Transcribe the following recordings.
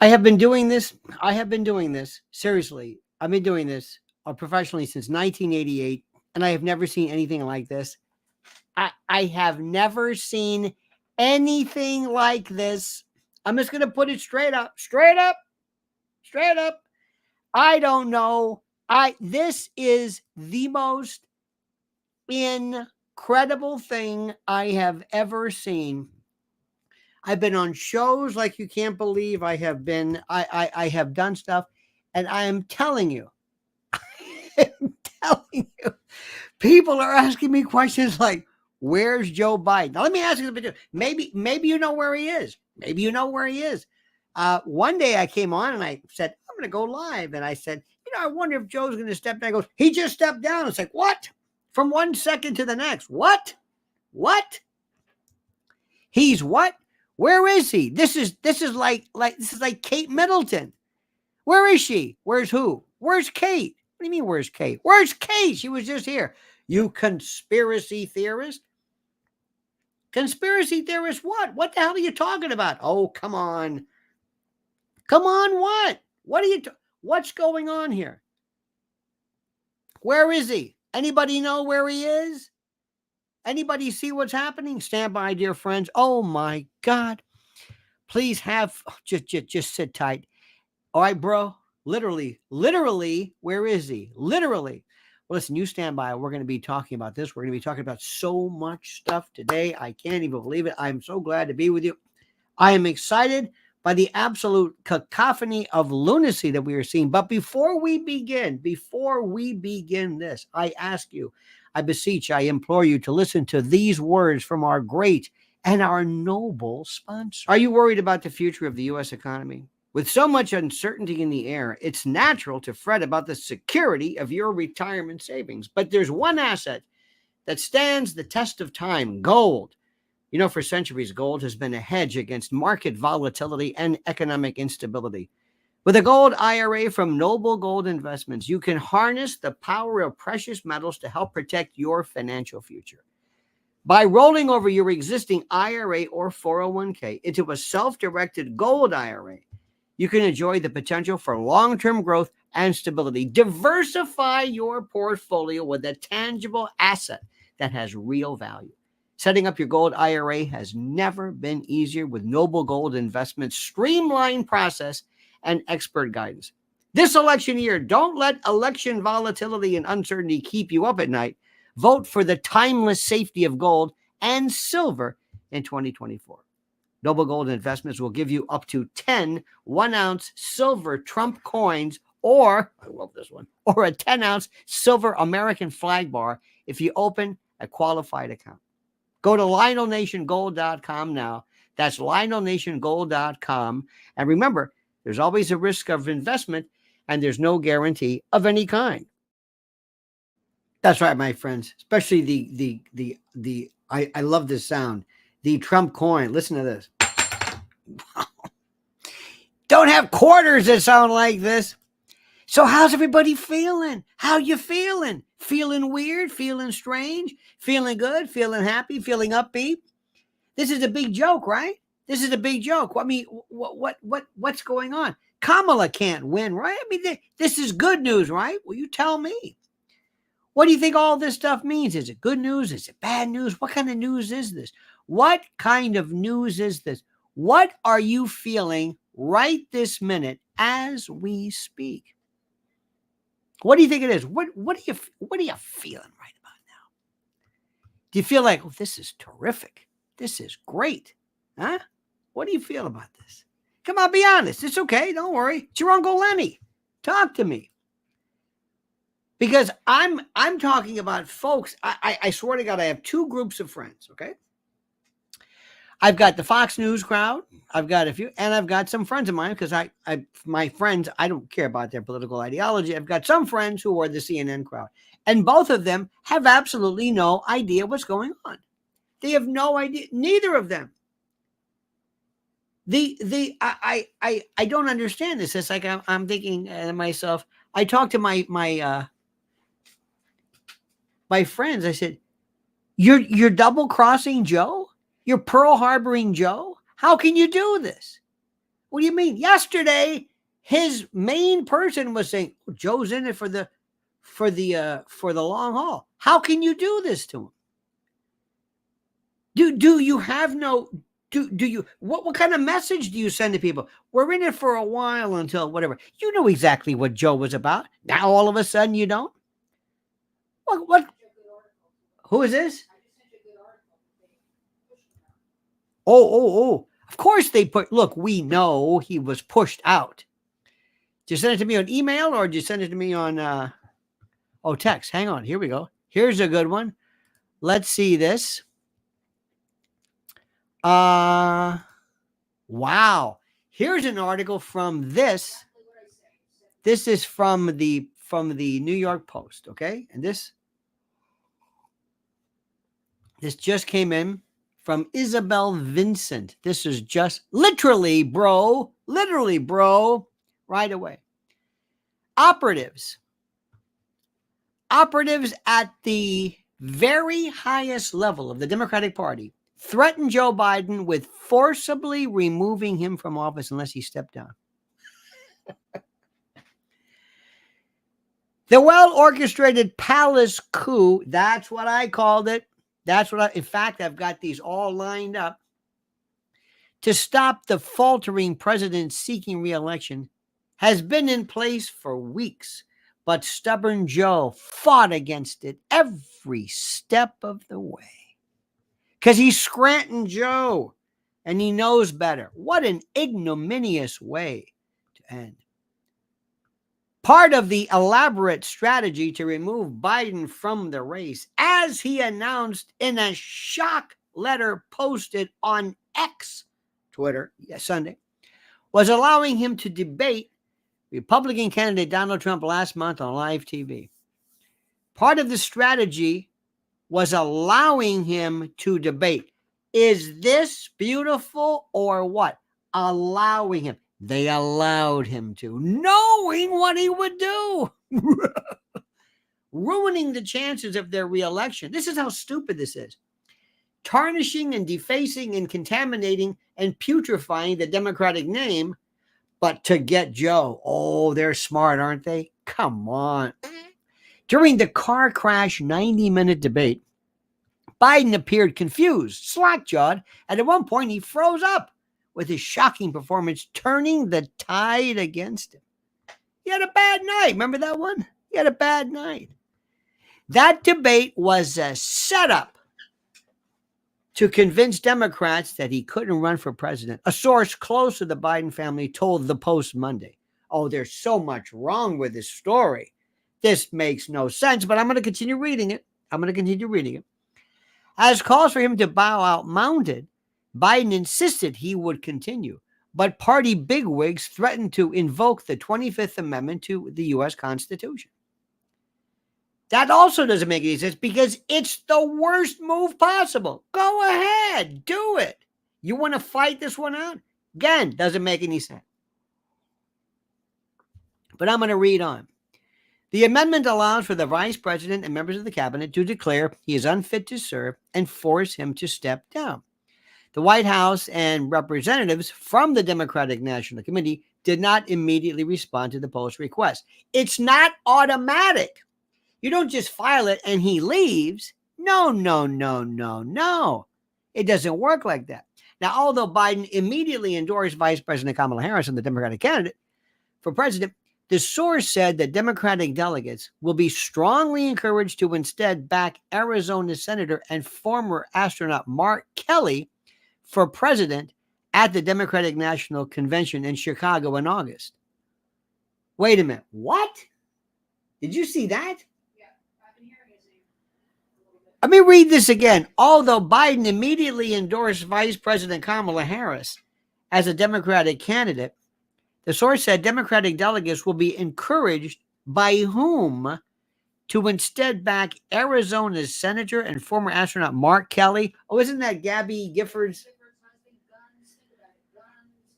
I have been doing this. Seriously. I've been doing this professionally since 1988, and I have never seen anything like this. I have never seen anything like this. I'm just going to put it straight up. I don't know. This is the most incredible thing I have ever seen. I've been on shows like you can't believe. I have done stuff, and I am telling you, people are asking me questions like, where's Joe Biden? Now, let me ask you, maybe you know where he is. One day I came on and I said, I'm going to go live. And I said, I wonder if Joe's going to step down. He goes, he just stepped down. It's like, what? From 1 second to the next. What? He's what? Where is he? This is like Kate Middleton. Where is she? Where's who? Where's Kate? What do you mean, where's Kate? Where's Kate? She was just here. You conspiracy theorist. Conspiracy theorist what? What the hell are you talking about? Oh, come on. What? What's going on here? Where is he? Anybody know where he is? Anybody see what's happening? Stand by, dear friends. Oh my God. Please just sit tight. All right, bro. Literally, where is he? Literally. Well, listen, you stand by. We're going to be talking about this. We're going to be talking about so much stuff today. I can't even believe it. I'm so glad to be with you. I am excited by the absolute cacophony of lunacy that we are seeing. But before we begin this, I ask you, I beseech, I implore you to listen to these words from our great and our noble sponsor. Are you worried about the future of the U.S. economy? With so much uncertainty in the air, it's natural to fret about the security of your retirement savings. But there's one asset that stands the test of time: gold. For centuries, gold has been a hedge against market volatility and economic instability. With a gold IRA from Noble Gold Investments, you can harness the power of precious metals to help protect your financial future. By rolling over your existing IRA or 401k into a self-directed gold IRA, you can enjoy the potential for long-term growth and stability. Diversify your portfolio with a tangible asset that has real value. Setting up your gold IRA has never been easier with Noble Gold Investments' streamlined process and expert guidance. This election year, don't let election volatility and uncertainty keep you up at night. Vote for the timeless safety of gold and silver in 2024. Noble Gold Investments will give you up to 10 1-ounce silver Trump coins, or, I love this one, or a 10-ounce silver American flag bar if you open a qualified account. Go to LionelNationGold.com now. That's LionelNationGold.com. And remember, there's always a risk of investment, and there's no guarantee of any kind. That's right, my friends. Especially I love this sound. The Trump coin. Listen to this. Don't have quarters that sound like this. So how's everybody feeling? How you feeling? Feeling weird? Feeling strange? Feeling good? Feeling happy? Feeling upbeat? This is a big joke, right? This is a big joke. I mean, what's going on? Kamala can't win, right? I mean, this is good news, right? Well, you tell me. What do you think all this stuff means? Is it good news? Is it bad news? What kind of news is this? What kind of news is this? What are you feeling right this minute as we speak? What do you think it is? What are you feeling right about now? Do you feel like, oh, this is terrific? This is great. Huh? What do you feel about this? Come on, be honest. It's okay. Don't worry. It's your Uncle Lenny. Talk to me. Because I'm talking about folks. I swear to God, I have two groups of friends, okay? I've got the Fox News crowd. I've got a few, and I've got some friends of mine, because my friends, I don't care about their political ideology. I've got some friends who are the CNN crowd, and both of them have absolutely no idea what's going on. They have no idea. Neither of them. I don't understand this. It's like I'm thinking to myself. I talked to my friends. I said, "You're double crossing Joe? You're Pearl Harboring Joe? How can you do this? What do you mean? Yesterday, his main person was saying, Joe's in it for the long haul. How can you do this to him? Do you have no do you what kind of message do you send to people? We're in it for a while until whatever. You know exactly what Joe was about. Now all of a sudden you don't? What who is this? Oh. Of course they put, look, we know he was pushed out. Did you send it to me on email or did you send it to me on text? Hang on. Here we go. Here's a good one. Let's see this. Wow. Here's an article from this. This is from the New York Post, okay? And this just came in from Isabel Vincent. This is just literally, bro, right away. Operatives at the very highest level of the Democratic Party threatened Joe Biden with forcibly removing him from office unless he stepped down. The well-orchestrated palace coup, that's what I called it. In fact, I've got these all lined up. To stop the faltering president seeking re-election has been in place for weeks, but stubborn Joe fought against it every step of the way. Because he's Scranton Joe, and he knows better. What an ignominious way to end. Part of the elaborate strategy to remove Biden from the race, as he announced in a shock letter posted on X, Twitter, Sunday, was allowing him to debate Republican candidate Donald Trump last month on live TV. Part of the strategy was allowing him to debate. Is this beautiful or what? Allowing him. They allowed him to, knowing what he would do, ruining the chances of their reelection. This is how stupid this is. Tarnishing and defacing and contaminating and putrefying the Democratic name, but to get Joe. Oh, they're smart, aren't they? Come on. During the car crash 90-minute debate, Biden appeared confused, slack-jawed, and at one point he froze up, with his shocking performance turning the tide against him. He had a bad night. Remember that one? He had a bad night. That debate was a setup to convince Democrats that he couldn't run for president. A source close to the Biden family told the Post Monday, oh, there's so much wrong with this story. This makes no sense, but I'm going to continue reading it. As calls for him to bow out mounted, Biden insisted he would continue, but party bigwigs threatened to invoke the 25th Amendment to the U.S. Constitution. That also doesn't make any sense because it's the worst move possible. Go ahead, do it. You want to fight this one out? Again, doesn't make any sense. But I'm going to read on. The amendment allows for the vice president and members of the cabinet to declare he is unfit to serve and force him to step down. The White House and representatives from the Democratic National Committee did not immediately respond to the Post's request. It's not automatic. You don't just file it and he leaves. No. It doesn't work like that. Now, although Biden immediately endorsed Vice President Kamala Harris and the Democratic candidate for president, the source said that Democratic delegates will be strongly encouraged to instead back Arizona Senator and former astronaut Mark Kelly for president at the Democratic National Convention in Chicago in August. Wait a minute. What? Did you see that? Yeah, I've been hearing his name a little bit. Let me read this again. Although Biden immediately endorsed Vice President Kamala Harris as a Democratic candidate, the source said Democratic delegates will be encouraged by whom to instead back Arizona's senator and former astronaut Mark Kelly. Oh, isn't that Gabby Giffords?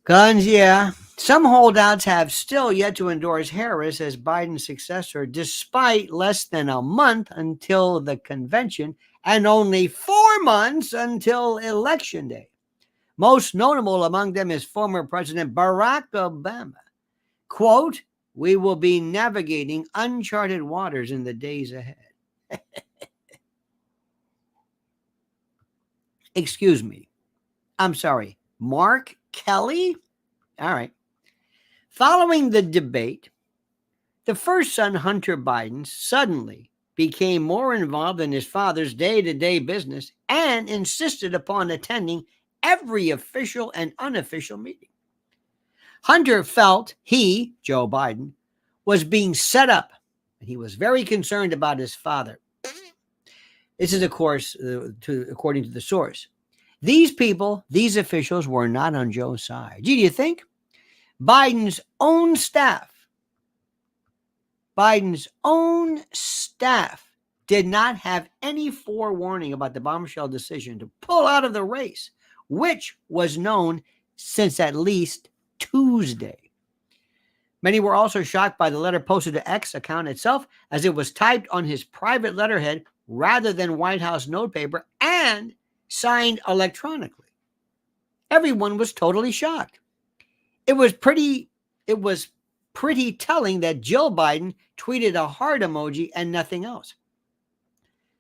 Guns, yeah. Some holdouts have still yet to endorse Harris as Biden's successor, despite less than a month until the convention and only 4 months until Election Day. Most notable among them is former President Barack Obama. Quote, "We will be navigating uncharted waters in the days ahead." Excuse me. I'm sorry. Mark Kelly? All right. Following the debate, the first son, Hunter Biden, suddenly became more involved in his father's day-to-day business and insisted upon attending every official and unofficial meeting. Hunter felt he, Joe Biden, was being set up, and he was very concerned about his father. This is, of course, according to the source. These people, these officials, were not on Joe's side. Do you think? Biden's own staff did not have any forewarning about the bombshell decision to pull out of the race, which was known since at least Tuesday. Many were also shocked by the letter posted to X account itself, as it was typed on his private letterhead rather than White House notepaper and signed electronically. Everyone was totally shocked. It was pretty telling that Jill Biden tweeted a heart emoji and nothing else.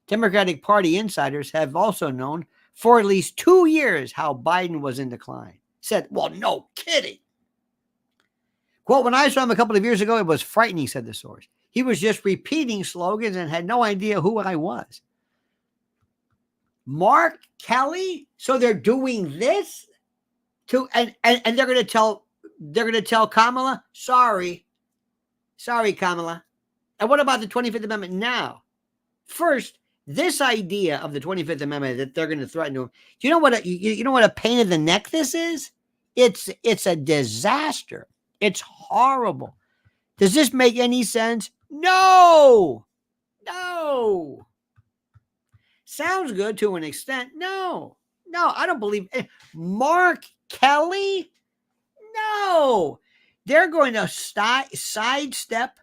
Democratic Party insiders have also known for at least 2 years how Biden was in decline. Said, well, no kidding. Quote, "When I saw him a couple of years ago, it was frightening," said the source. "He was just repeating slogans and had no idea who I was." Mark Kelly? So they're doing this to and they're going to tell Kamala, sorry, Kamala. And what about the 25th Amendment now? First, this idea of the 25th Amendment that they're going to threaten to him. Do you know what a pain in the neck this is? It's a disaster. It's horrible. Does this make any sense? No. Sounds good to an extent. No, I don't believe it. Mark Kelly? No. They're going to sidestep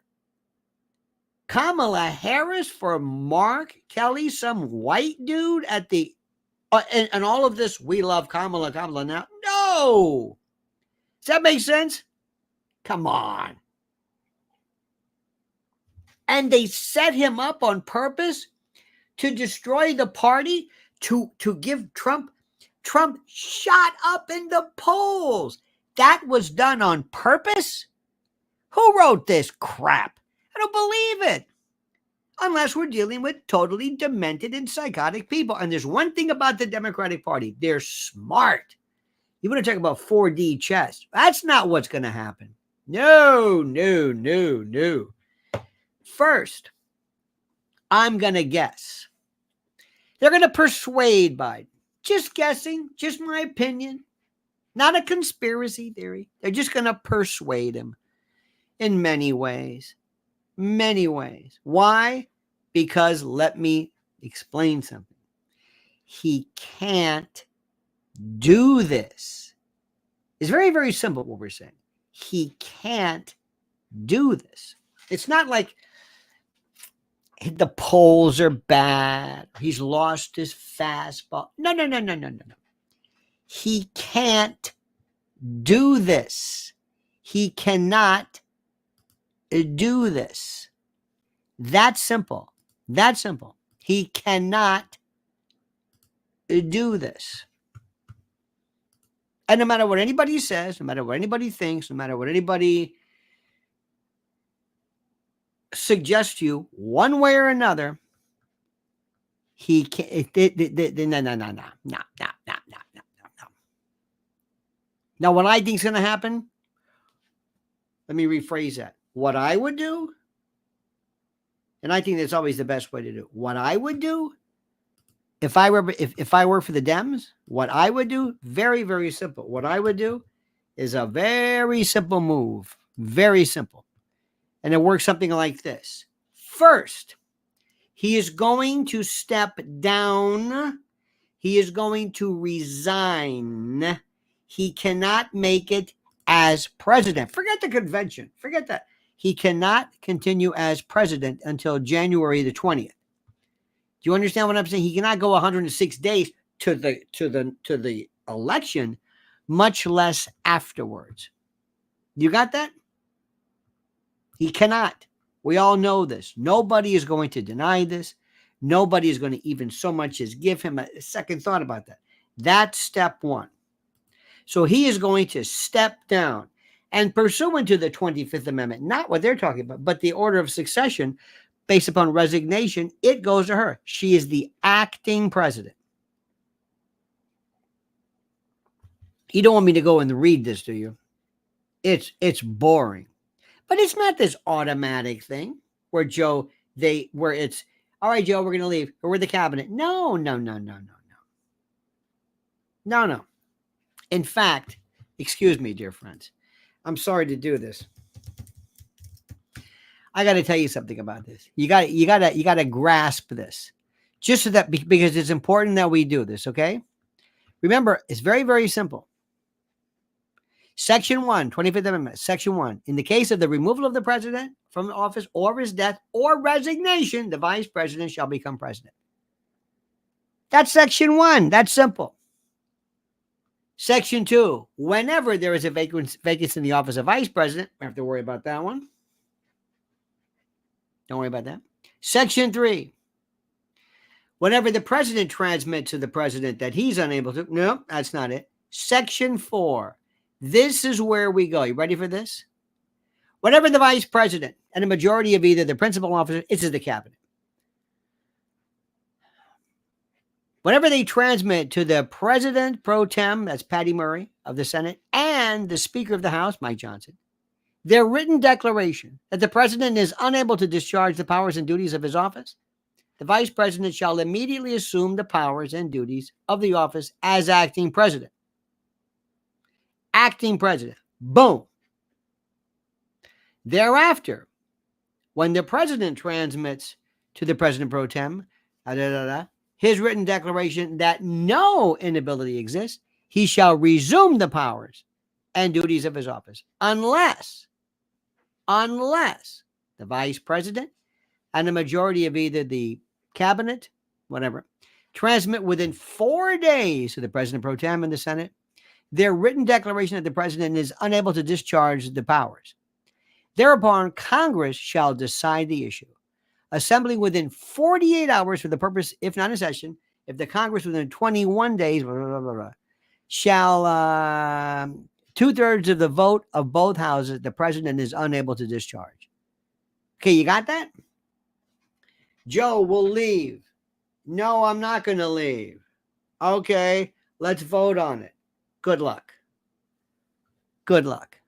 Kamala Harris for Mark Kelly, some white dude at the and all of this. We love Kamala now. No. Does that make sense? Come on. And they set him up on purpose to destroy the party, to give Trump shot up in the polls. That was done on purpose? Who wrote this crap? I don't believe it. Unless we're dealing with totally demented and psychotic people. And there's one thing about the Democratic Party. They're smart. You want to talk about 4D chess. That's not what's going to happen. No. First, I'm going to guess. They're going to persuade Biden. Just guessing, just my opinion. Not a conspiracy theory. They're just going to persuade him in many ways. Many ways. Why? Because let me explain something. He can't do this. It's very, very simple what we're saying. He can't do this. It's not like the polls are bad. He's lost his fastball. No. He can't do this. He cannot do this. That's simple. He cannot do this. And no matter what anybody says, no matter what anybody thinks, no matter what anybody suggests to you, one way or another, he can't. No. Now, what I think is going to happen, let me rephrase that. What I would do, and I think that's always the best way to do. What I would do, if I were for the Dems, what I would do, very, very simple. What I would do is a very simple move. Very simple. And it works something like this. First, he is going to step down. He is going to resign. He cannot make it as president. Forget the convention. Forget that. He cannot continue as president until January the 20th. Do you understand what I'm saying? He cannot go 106 days to the election much less afterwards. You got that? He cannot. We all know this. Nobody is going to deny this. Nobody is going to even so much as give him a second thought about that. That's step one. So he is going to step down. And pursuant to the 25th Amendment, not what they're talking about, but the order of succession based upon resignation, it goes to her. She is the acting president. You don't want me to go and read this, do you? It's boring. But it's not this automatic thing where where it's, all right, Joe, we're going to leave. Or we're the cabinet. No. In fact, excuse me, dear friends. I'm sorry to do this. I got to tell you something about this. You got to grasp this. Just so that, because it's important that we do this, okay? Remember, it's very, very simple. Section 1, 25th Amendment, Section 1. In the case of the removal of the president from office or his death or resignation, the vice president shall become president. That's Section 1. That's simple. Section 2. Whenever there is a vacancy in the office of vice president, we don't have to worry about that one. Don't worry about that. Section 3. Whenever the president transmits to the president that he's unable to, no, that's not it. Section 4. This is where we go. You ready for this? Whenever the vice president and a majority of either the principal officer, this is the cabinet. Whenever they transmit to the president pro tem, that's Patty Murray of the Senate, and the Speaker of the House, Mike Johnson, their written declaration that the president is unable to discharge the powers and duties of his office, the vice president shall immediately assume the powers and duties of the office as acting president. Acting president. Boom. Thereafter, when the president transmits to the president pro tem, his written declaration that no inability exists, he shall resume the powers and duties of his office unless the vice president and a majority of either the cabinet, whatever, transmit within 4 days to the president pro tem and the Senate their written declaration that the president is unable to discharge the powers. Thereupon, Congress shall decide the issue, assembling within 48 hours for the purpose, if not in session, if the Congress within 21 days, shall 2/3 of the vote of both houses, the president is unable to discharge. Okay, you got that? Joe will leave. No, I'm not going to leave. Okay, let's vote on it. Good luck. Good luck.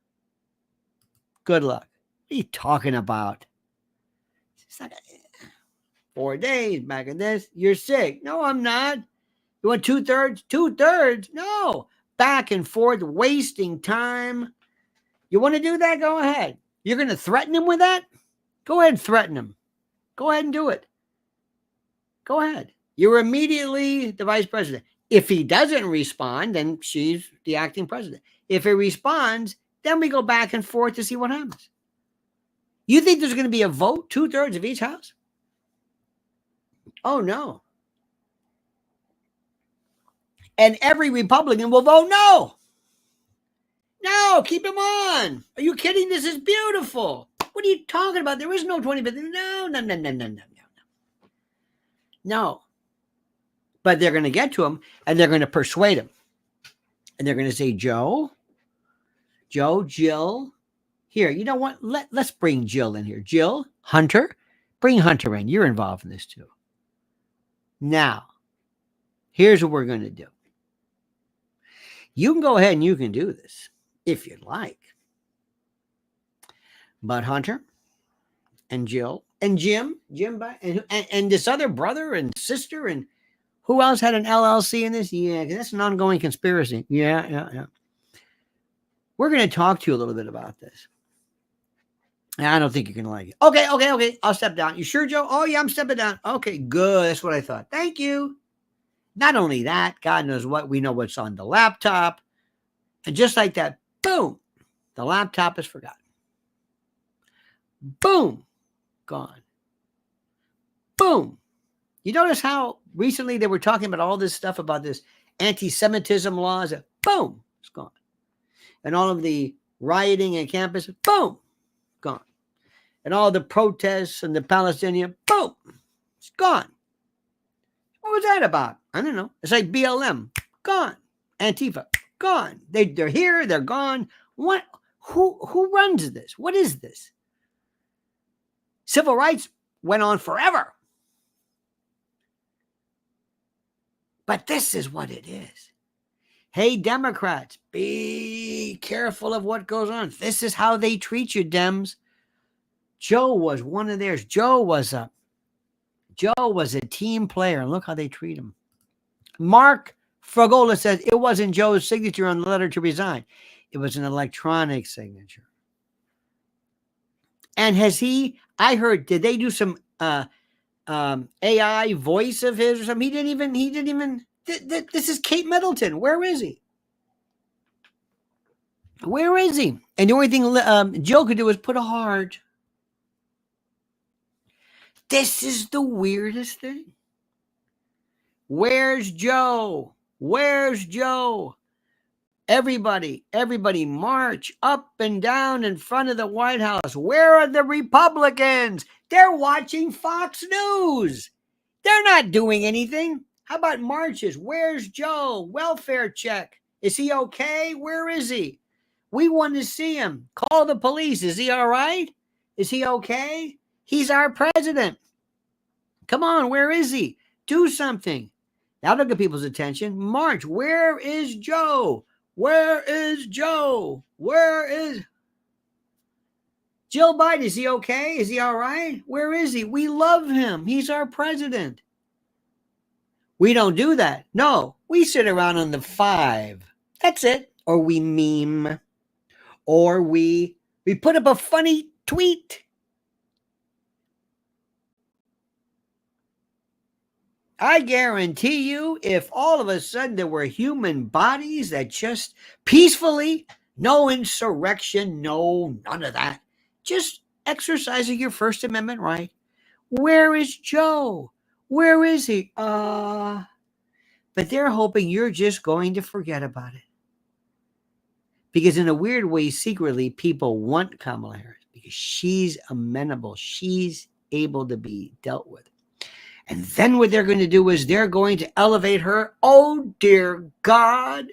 Good luck. What are you talking about? It's not 4 days back in this. You're sick. No, I'm not. You want 2/3? 2/3? No. Back and forth, wasting time. You want to do that? Go ahead. You're going to threaten him with that? Go ahead and threaten him. Go ahead and do it. Go ahead. You're immediately the vice president. If he doesn't respond, then she's the acting president. If he responds, then we go back and forth to see what happens. You think there's going to be a vote, 2/3 of each house? Oh, no. And every Republican will vote no. No, keep him on. Are you kidding? This is beautiful. What are you talking about? There is no 25th. No. No. But they're going to get to him and they're going to persuade him. And they're going to say, Joe, Jill, here, you know what? Let's bring Jill in here. Jill, Hunter, bring Hunter in. You're involved in this too. Now, here's what we're going to do. You can go ahead and you can do this if you'd like. But Hunter and Jill and Jim, and this other brother and sister, and who else had an LLC in this? Yeah, that's an ongoing conspiracy. Yeah. We're going to talk to you a little bit about this. I don't think you're going to like it. Okay. I'll step down. You sure, Joe? Oh, yeah, I'm stepping down. Okay, good. That's what I thought. Thank you. Not only that, God knows what. We know what's on the laptop. And just like that, boom, the laptop is forgotten. Boom, gone. Boom. You notice how recently they were talking about all this stuff about this anti-Semitism laws? Boom, it's gone. And all of the rioting at campus, boom, gone. And all the protests and the Palestinian, boom, it's gone. What was that about? I don't know. It's like BLM, gone. Antifa, gone. They're here, they're gone. What? Who runs this? What is this? Civil rights went on forever. But this is what it is. Hey, Democrats, be careful of what goes on. This is how they treat you, Dems. Joe was one of theirs. Joe was a team player, and look how they treat him. Mark Fragola says it wasn't Joe's signature on the letter to resign. It was an electronic signature. And I heard, did they do some AI voice of his or something? He didn't even, this is Kate Middleton. Where is he? Where is he? And the only thing Joe could do is put a heart. This is the weirdest thing. Where's Joe? Where's Joe? Everybody march up and down in front of the White House. Where are the Republicans? They're watching Fox News. They're not doing anything. How about marches? Where's Joe? Welfare check. Is he okay? Where is he? We want to see him. Call the police. Is he all right? Is he okay? He's our president. Come on, where is he? Do something. That'll get people's attention. March. Where is Joe? Where is Joe? Where is Jill Biden? Is he okay? Is he all right? Where is he? We love him. He's our president. We don't do that. No, we sit around on the 5. That's it. Or we meme. Or we put up a funny tweet. I guarantee you, if all of a sudden there were human bodies that just peacefully, no insurrection, no, none of that, just exercising your First Amendment right. Where is Joe? Where is he? But they're hoping you're just going to forget about it. Because in a weird way, secretly, people want Kamala Harris because she's amenable. She's able to be dealt with. And then what they're going to do is they're going to elevate her. Oh, dear God,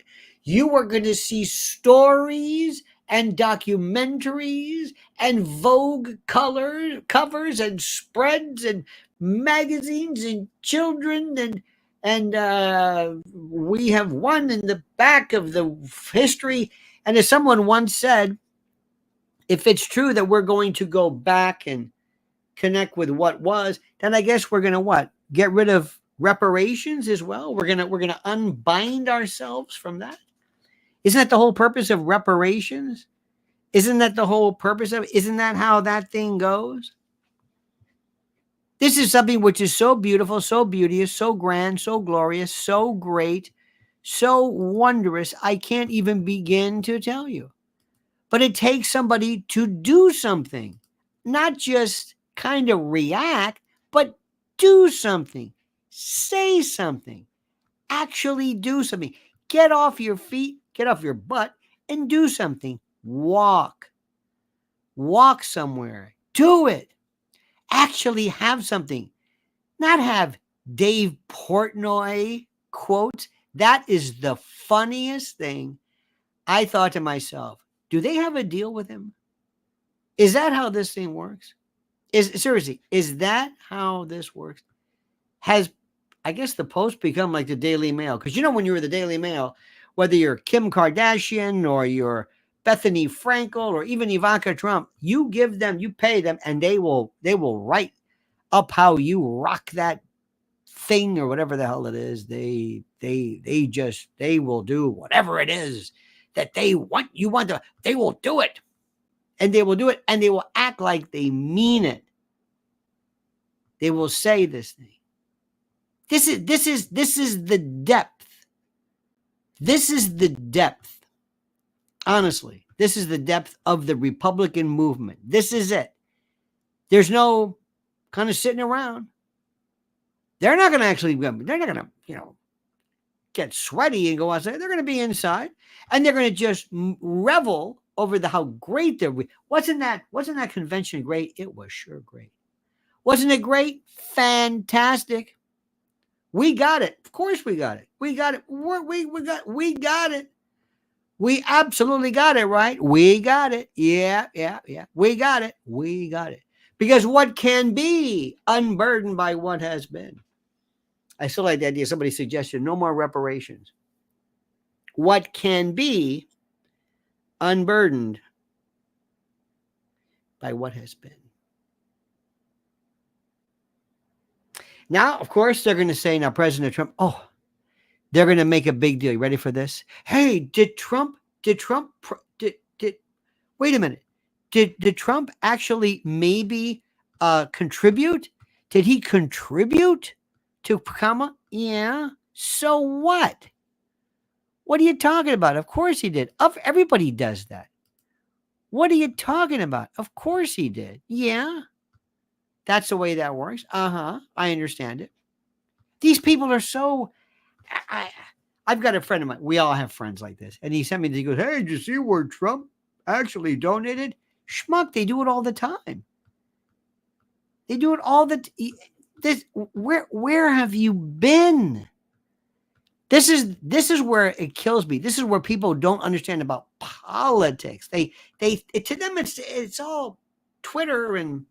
you are going to see stories and documentaries and Vogue covers and spreads and magazines and children. And we have one in the back of the history. And as someone once said, if it's true that we're going to go back and connect with what was, then I guess we're going to what? Get rid of reparations as well? We're going to unbind ourselves from that? Isn't that the whole purpose of reparations? Isn't that the whole purpose of it? Isn't that how that thing goes? This is something which is so beautiful, so beauteous, so grand, so glorious, so great, so wondrous. I can't even begin to tell you. But it takes somebody to do something, not just kind of react, but do something, say something, actually do something. Get off your feet, get off your butt, and do something. Walk somewhere, do it. Actually have something, not have Dave Portnoy quotes. That is the funniest thing. I thought to myself, do they have a deal with him? Is that how this thing works? Seriously, is that how this works? Has, I guess, the Post become like the Daily Mail? Because when you were the Daily Mail, whether you're Kim Kardashian or you're Bethany Frankel or even Ivanka Trump, you pay them, and they will write up how you rock that thing or whatever the hell it is. They will do whatever it is that they want. They will do it. And they will do it, and they will act like they mean it. They will say this thing. This is the depth. This is the depth. Honestly, this is the depth of the Republican movement. This is it. There's no kind of sitting around. They're not going to get sweaty and go outside. They're going to be inside, and they're going to just revel over how great they're. Wasn't that convention great? It was sure great. Wasn't it great? Fantastic. We got it. Of course we got it. We got it. We got it. We absolutely got it, right? We got it. Yeah. We got it. We got it. Because what can be unburdened by what has been? I still like the idea. Somebody suggested no more reparations. What can be unburdened by what has been? Now, of course, they're going to say, now, President Trump, they're going to make a big deal. You ready for this? Hey, did Trump, wait a minute. Did Trump actually maybe contribute? Did he contribute to Kamala? Yeah. So what? What are you talking about? Of course he did. Everybody does that. What are you talking about? Of course he did. Yeah. That's the way that works. I understand it. These people are so... I've got a friend of mine. We all have friends like this. And he sent me this. He goes, hey, did you see where Trump actually donated? Schmuck, they do it all the time. They do it all the where have you been? This is where it kills me. This is where people don't understand about politics. They to them it's all Twitter, and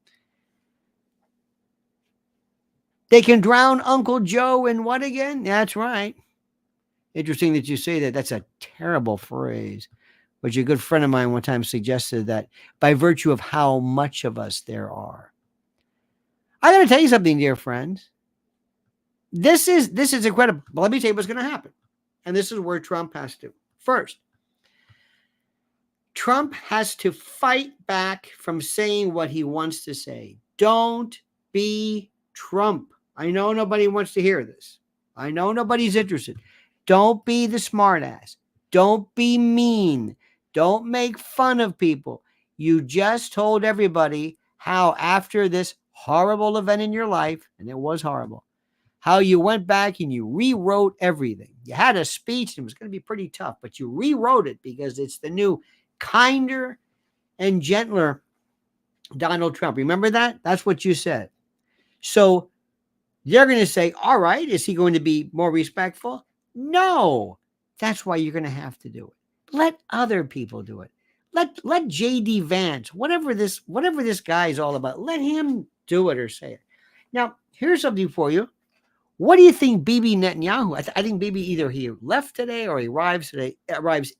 they can drown Uncle Joe in what again? That's right. Interesting that you say that. That's a terrible phrase. But a good friend of mine one time suggested that by virtue of how much of us there are. I got to tell you something, dear friends. This is incredible. But let me tell you what's going to happen. And this is where Trump has to. First, Trump has to fight back from saying what he wants to say. Don't be Trump. I know nobody wants to hear this. I know nobody's interested. Don't be the smartass. Don't be mean. Don't make fun of people. You just told everybody how after this horrible event in your life, and it was horrible, how you went back and you rewrote everything. You had a speech and it was going to be pretty tough, but you rewrote it because it's the new kinder and gentler Donald Trump. Remember that? That's what you said. So they're going to say, all right, is he going to be more respectful? No. That's why you're going to have to do it. Let other people do it. Let JD Vance, whatever this guy is all about, let him do it or say it. Now, here's something for you. What do you think Bibi Netanyahu? I think Bibi either he left today or he arrives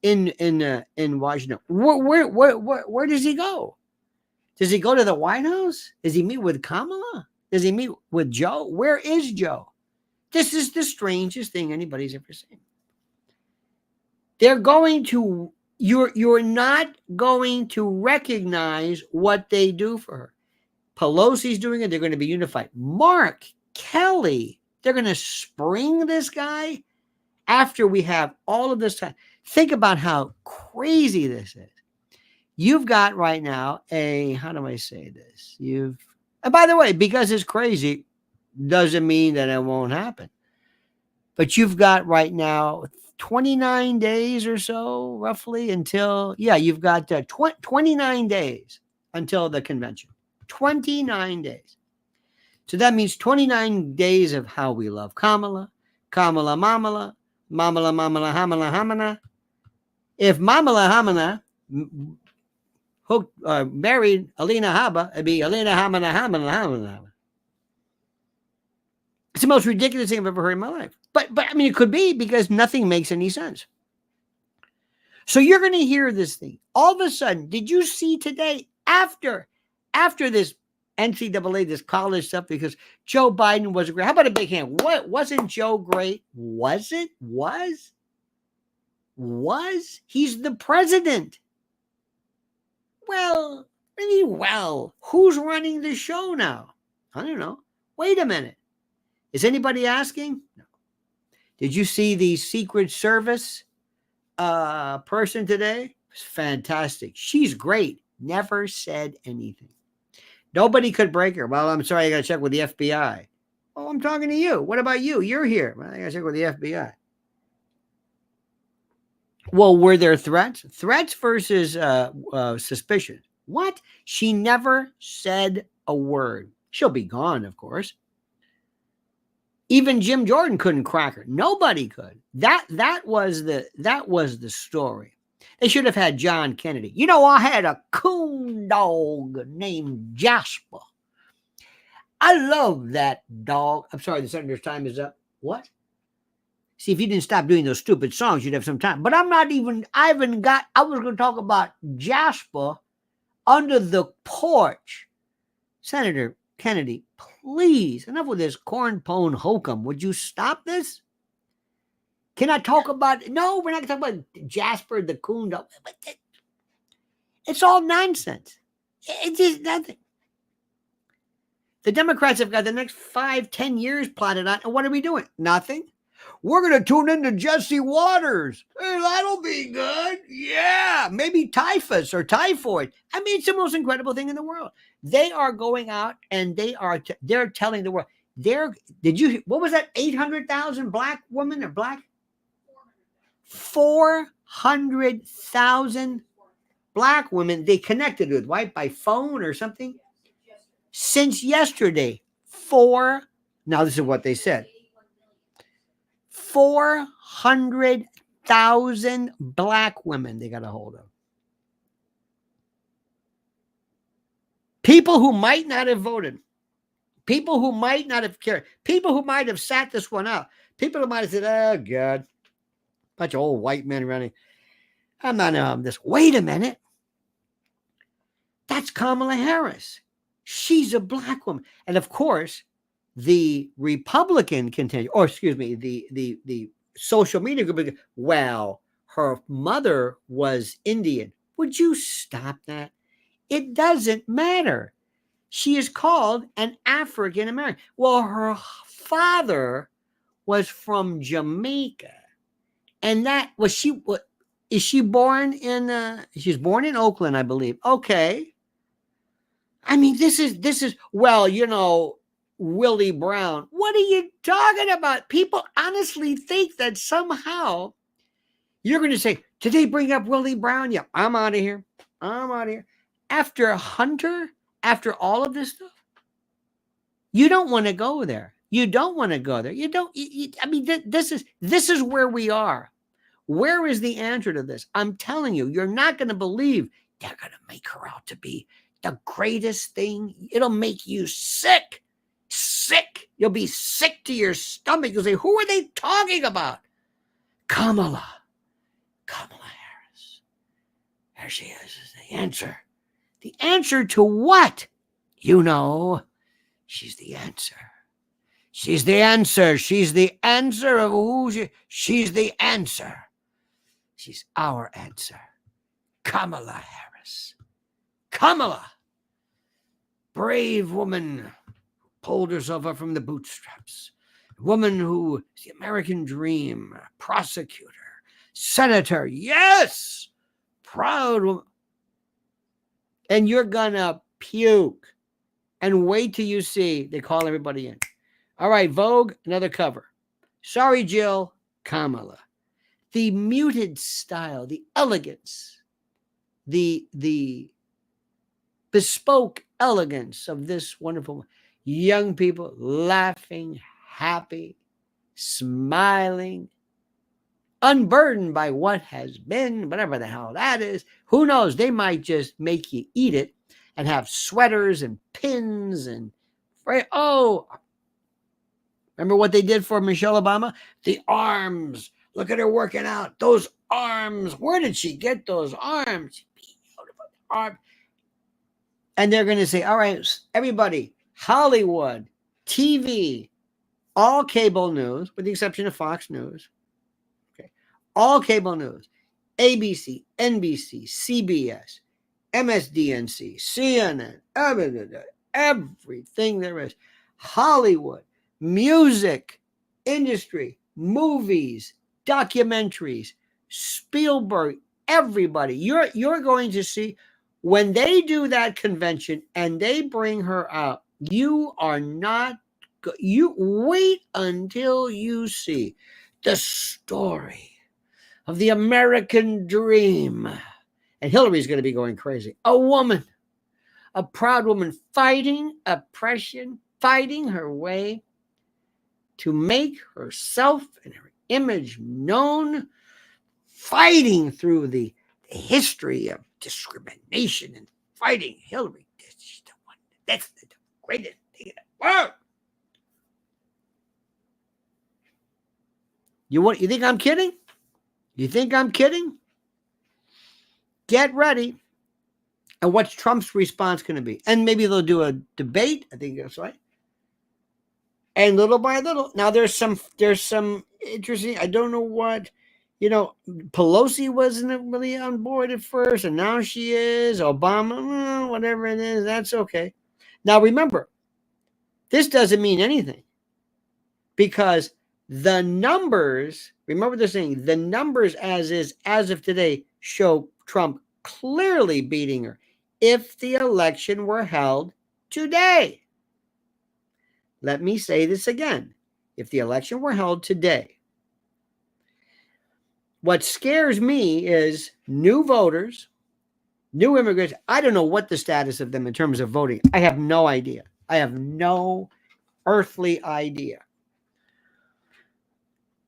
in Washington. Where does he go? Does he go to the White House? Does he meet with Kamala? Does he meet with Joe? Where is Joe? This is the strangest thing anybody's ever seen. They're going to, you're not going to recognize what they do for her. Pelosi's doing it. They're going to be unified. Mark Kelly, they're going to spring this guy after we have all of this time. Think about how crazy this is. You've got right now how do I say this? And by the way, because it's crazy doesn't mean that it won't happen. But you've got right now 29 days or so, roughly, until, you've got 29 days until the convention. 29 days. So that means 29 days of how we love Kamala, Kamala, Mamala, Mamala, Mamala, Hamala, Hamana. If Mamala, Hamana married Alina Haba, it'd be Alina Hamana, Hamana, Hamana. It's the most ridiculous thing I've ever heard in my life. But I mean, it could be because nothing makes any sense. So you're going to hear this thing. All of a sudden, did you see today after this NCAA, this college stuff, because Joe Biden wasn't great? How about a big hand? What wasn't Joe great? Was it? Was? He's the president. Well, really well. Who's running the show now? I don't know. Wait a minute. Is anybody asking? No. Did you see the Secret Service person today? It was fantastic. She's great. Never said anything. Nobody could break her. Well, I'm sorry, I got to check with the FBI. Oh, I'm talking to you. What about you? You're here. Well, I got to check with the FBI. Well, were there threats? Threats versus suspicion. What? She never said a word. She'll be gone, of course. Even Jim Jordan couldn't crack her. Nobody could. That was the story. They should have had John Kennedy. You know, I had a coon dog named Jasper. I love that dog. I'm sorry, the senator's time is up. What? See, if you didn't stop doing those stupid songs, you'd have some time. But I was going to talk about Jasper under the porch. Senator Kennedy, please, enough with this cornpone hokum. Would you stop this? Can I talk about, no, we're not going to talk about Jasper the coon dog. It's all nonsense. It's just nothing. The Democrats have got the next 5-10 years plotted out. And what are we doing? Nothing. We're going to tune into Jesse Waters. Hey, that'll be good. Yeah. Maybe typhus or typhoid. I mean, it's the most incredible thing in the world. They are going out and they're telling the world. What was that? 800,000 black women or black? 400,000 black women they connected with, right? By phone or something? Since yesterday. Now this is what they said. 400,000 black women they got a hold of. People who might not have voted. People who might not have cared. People who might have sat this one out. People who might have said, oh, God. Bunch of old white men running. I'm not this. Wait a minute. That's Kamala Harris. She's a black woman. And of course, the Republican contingent, or excuse me, the social media group, well, her mother was Indian. Would you stop that? It doesn't matter. She is called an African American. Well, her father was from Jamaica. And is she born in, she's born in Oakland, I believe. Okay. I mean, this is, well, you know, Willie Brown. What are you talking about? People honestly think that somehow you're going to say, did they bring up Willie Brown? Yeah, I'm out of here. After Hunter, after all of this stuff, you don't want to go there. You don't want to go there. I mean, this is where we are. Where is the answer to this? I'm telling you, you're not going to believe they're going to make her out to be the greatest thing. It'll make you sick. You'll be sick to your stomach. You'll say, who are they talking about? Kamala Harris. There she is the answer. The answer to what? You know, she's the answer. She's the answer. She's the answer of who she's the answer. She's our answer. Kamala Harris. Kamala. Brave woman. Pulled herself up from the bootstraps. A woman who is the American dream. Prosecutor. Senator. Yes. Proud woman. And you're gonna puke. And wait till you see they call everybody in. All right, Vogue, another cover. Sorry, Jill, Kamala. The muted style, the elegance, the bespoke elegance of this wonderful young people laughing, happy, smiling, unburdened by what has been, whatever the hell that is. Who knows? They might just make you eat it and have sweaters and pins and remember what they did for Michelle Obama? The arms. Look at her working out. Those arms. Where did she get those arms? Beautiful arm. And they're going to say, all right, everybody, Hollywood, TV, all cable news, with the exception of Fox News. Okay. All cable news. ABC, NBC, CBS, MSDNC, CNN, everything there is. Hollywood, music, industry, movies, documentaries, Spielberg, everybody. You're going to see when they do that convention and they bring her out, you wait until you see the story of the American dream. And Hillary's going to be going crazy. A woman, a proud woman fighting oppression, fighting her way to make herself and her image known, fighting through the history of discrimination and fighting Hillary. She's the one. That's the greatest thing in the world. You think I'm kidding? You think I'm kidding? Get ready. And what's Trump's response going to be? And maybe they'll do a debate. I think that's right. And little by little, now there's some interesting. I don't know what, Pelosi wasn't really on board at first, and now she is. Obama, whatever it is, that's okay. Now remember, this doesn't mean anything because the numbers. Remember they're saying the numbers as of today show Trump clearly beating her if the election were held today. Let me say this again. If the election were held today, what scares me is new voters, new immigrants. I don't know what the status of them in terms of voting. I have no idea. I have no earthly idea.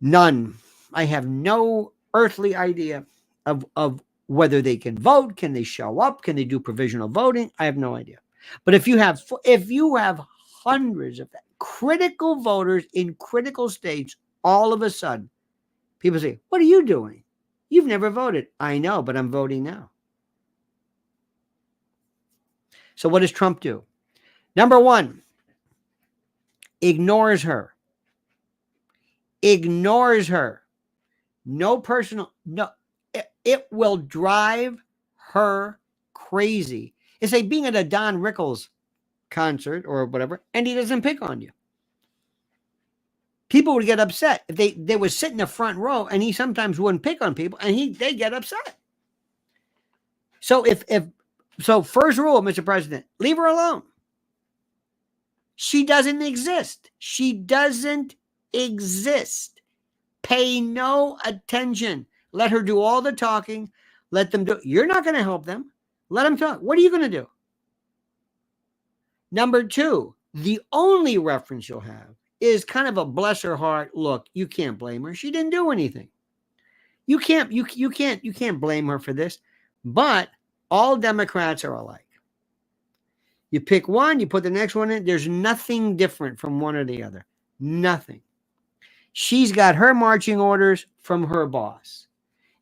None. I have no earthly idea of whether they can vote. Can they show up? Can they do provisional voting? I have no idea. But if you have hundreds of critical voters in critical states, all of a sudden, people say, what are you doing? You've never voted. I know, but I'm voting now. So what does Trump do? Number one, ignores her. Ignores her. No personal, no. It will drive her crazy. It's like being at a Don Rickles concert or whatever, and he doesn't pick on you. People would get upset if they would sit in the front row, and he sometimes wouldn't pick on people, and they get upset. So so first rule, Mr. President, leave her alone. She doesn't exist. She doesn't exist. Pay no attention. Let her do all the talking. Let them do. You're not going to help them. Let them talk. What are you going to do? Number two, the only reference you'll have is kind of a bless her heart. Look, you can't blame her. She didn't do anything. You can't blame her for this. But all Democrats are alike. You pick one, you put the next one in. There's nothing different from one or the other. Nothing. She's got her marching orders from her boss.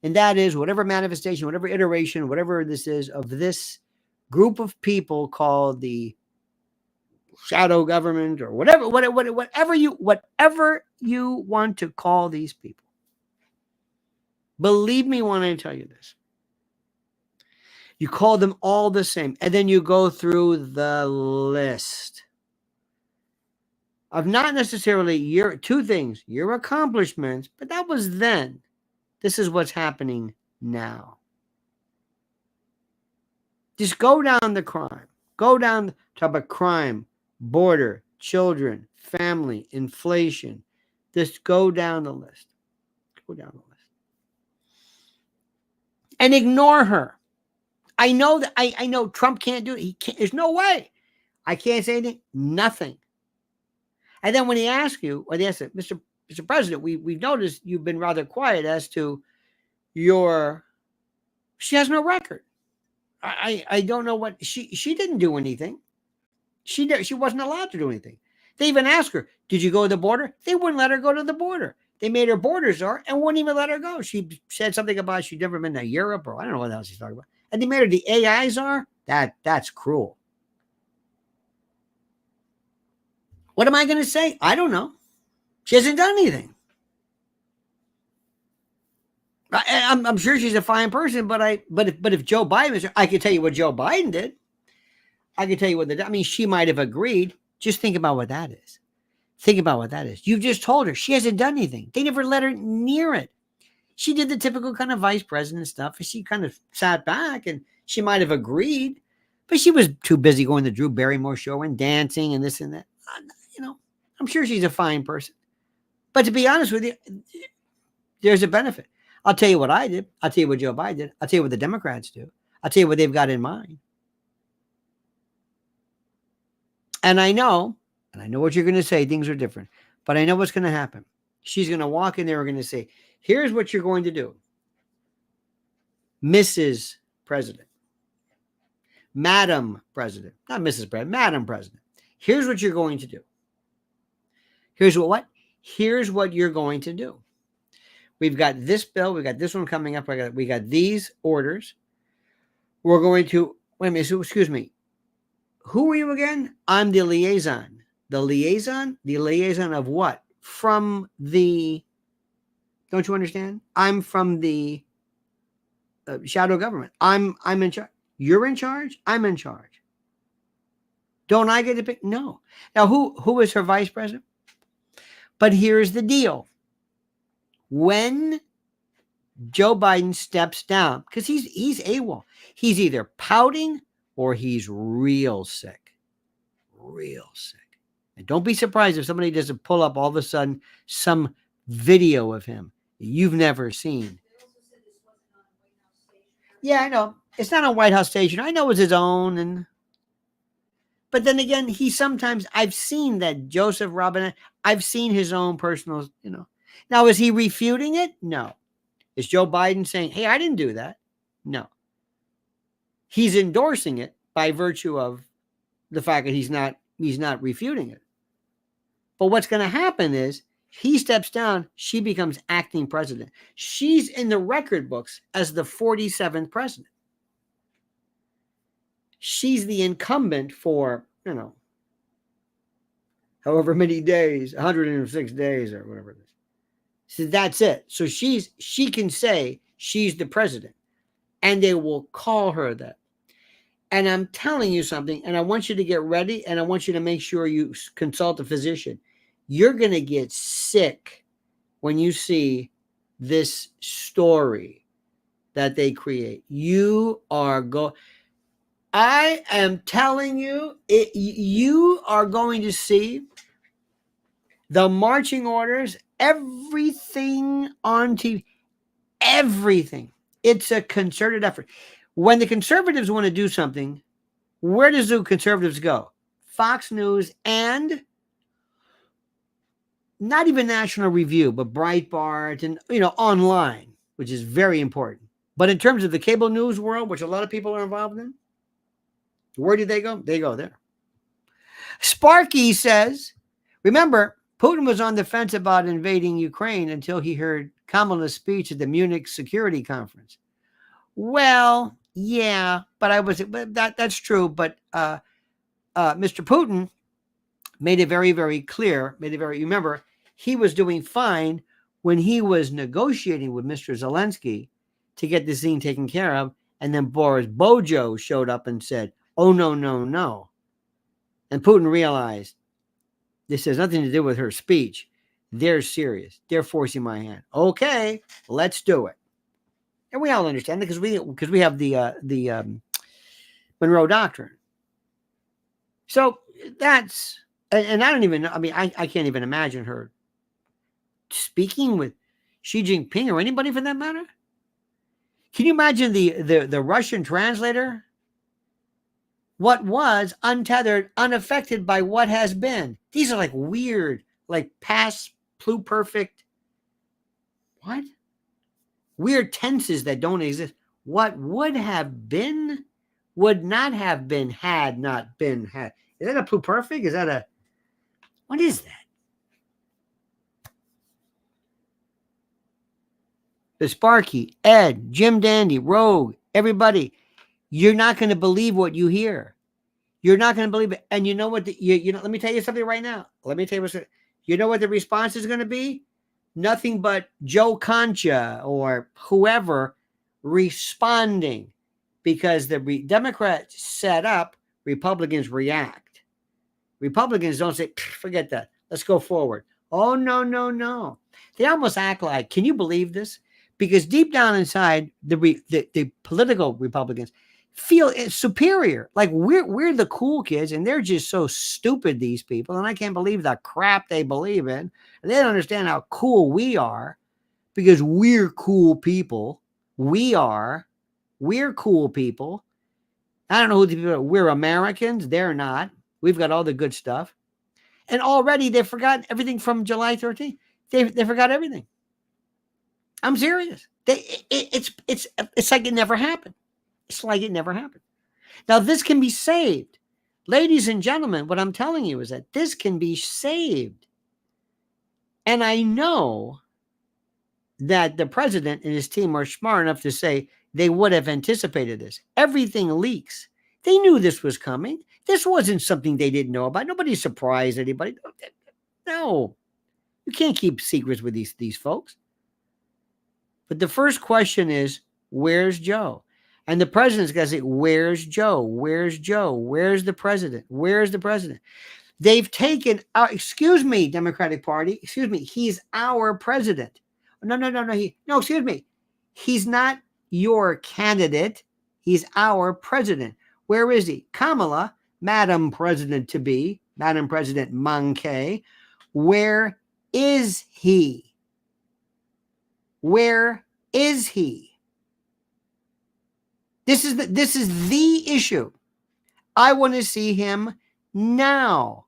And that is whatever manifestation, whatever iteration, whatever this is of this group of people called the shadow government or whatever you want to call these people. Believe me when I tell you this. You call them all the same, and then you go through the list of not necessarily your two things, your accomplishments, but that was then. This is what's happening now. Just go down the crime. Go down to about crime, border, children, family, inflation. Just go down the list. Go down the list. And ignore her. I know that I know Trump can't do it. He can't. There's no way. I can't say anything. Nothing. And then when he asks you, or they ask it, Mr. President, we've noticed you've been rather quiet as to she has no record. I don't know what she didn't do anything. She wasn't allowed to do anything. They even asked her, did you go to the border? They wouldn't let her go to the border. They made her border czar and wouldn't even let her go. She said something about she'd never been to Europe, or I don't know what else she's talking about. And they made her the AI czar. That's cruel. What am I going to say? I don't know. She hasn't done anything. I'm sure she's a fine person, but if Joe Biden was, I could tell you what Joe Biden did. I could tell you what she might have agreed. Just think about what that is. Think about what that is. You've just told her she hasn't done anything. They never let her near it. She did the typical kind of vice president stuff, and she kind of sat back, and she might have agreed, but she was too busy going to the Drew Barrymore show and dancing and this and that. I'm sure she's a fine person. But to be honest with you, there's a benefit. I'll tell you what I did. I'll tell you what Joe Biden did. I'll tell you what the Democrats do. I'll tell you what they've got in mind. And I know what you're going to say. Things are different. But I know what's going to happen. She's going to walk in there and going to say, here's what you're going to do. Mrs. President. Madam President. Not Mrs. President. Madam President. Here's what you're going to do. Here's what? Here's what you're going to do. We've got this bill. We've got this one coming up. We got these orders. We're going to, wait a minute, excuse me. Who are you again? I'm the liaison. The liaison? The liaison of what? From the, don't you understand? I'm from the shadow government. I'm in charge. You're in charge? I'm in charge. Don't I get to pick? No. Now, who is her vice president? But here's the deal. When Joe Biden steps down, because he's AWOL, he's either pouting or he's real sick. Real sick. And don't be surprised if somebody doesn't pull up all of a sudden some video of him you've never seen. Yeah, I know. It's not on White House station. I know it's his own. But then again, he sometimes, I've seen that Joseph Robinette, I've seen his own personal, Now, is he refuting it? No. Is Joe Biden saying, hey, I didn't do that? No. He's endorsing it by virtue of the fact that he's not refuting it. But what's going to happen is he steps down, she becomes acting president. She's in the record books as the 47th president. She's the incumbent for, however many days, 106 days or whatever it is. So that's it. So she can say she's the president, and they will call her that. And I'm telling you something, and I want you to get ready, and I want you to make sure you consult a physician. You're going to get sick when you see this story that they create. I am telling you, you are going to see the marching orders, everything on TV, everything. It's a concerted effort. When the conservatives want to do something, where does the conservatives go? Fox News and not even National Review, but Breitbart and, online, which is very important. But in terms of the cable news world, which a lot of people are involved in, where do they go? They go there. Sparky says, remember, Putin was on the fence about invading Ukraine until he heard Kamala's speech at the Munich Security Conference. Well, yeah, but that's true. But Mr. Putin made it very, very clear. Remember, he was doing fine when he was negotiating with Mr. Zelensky to get this thing taken care of. And then Boris Bojo showed up and said, oh, no, no, no. And Putin realized this has nothing to do with her speech. They're serious. They're forcing my hand. Okay, let's do it. And we all understand it because we have the Monroe Doctrine. So that's, and I don't even know, I can't even imagine her speaking with Xi Jinping or anybody for that matter. Can you imagine the Russian translator? What was untethered, unaffected by what has been. These are like weird, like past pluperfect. What? Weird tenses that don't exist. What would have been, would not have been, had not been, had. Is that a pluperfect? Is that a, what is that? The Sparky, Ed, Jim Dandy, Rogue, everybody. You're not going to believe what you hear. You're not going to believe it. And you know what? Let me tell you something right now. Let me tell you you know what the response is going to be? Nothing but Joe Concha or whoever responding, because the Democrats set up, Republicans react. Republicans don't say, forget that. Let's go forward. Oh, no, no, no. They almost act like, can you believe this? Because deep down inside, the political Republicans feel superior. Like we're the cool kids, and they're just so stupid, these people. And I can't believe the crap they believe in. And they don't understand how cool we are. because we're cool people. We're cool people. I don't know who the people are. We're Americans. They're not. We've got all the good stuff. And already they've forgotten everything from July 13th. They forgot everything. I'm serious. It's like it never happened. It's like it never happened. Now, this can be saved. Ladies and gentlemen, what I'm telling you is that this can be saved. And I know that the president and his team are smart enough to say they would have anticipated this. Everything leaks. They knew this was coming. This wasn't something they didn't know about. Nobody surprised anybody. No. You can't keep secrets with these folks. But the first question is, where's Joe? And the president's got to say, where's Joe? Where's Joe? Where's the president? Where's the president? They've taken, excuse me, Democratic Party, excuse me, he's our president. No, excuse me. He's not your candidate. He's our president. Where is he? Kamala, Madam President to be, Madam President Monkey. Where is he? Where is he? This is the issue. I want to see him now.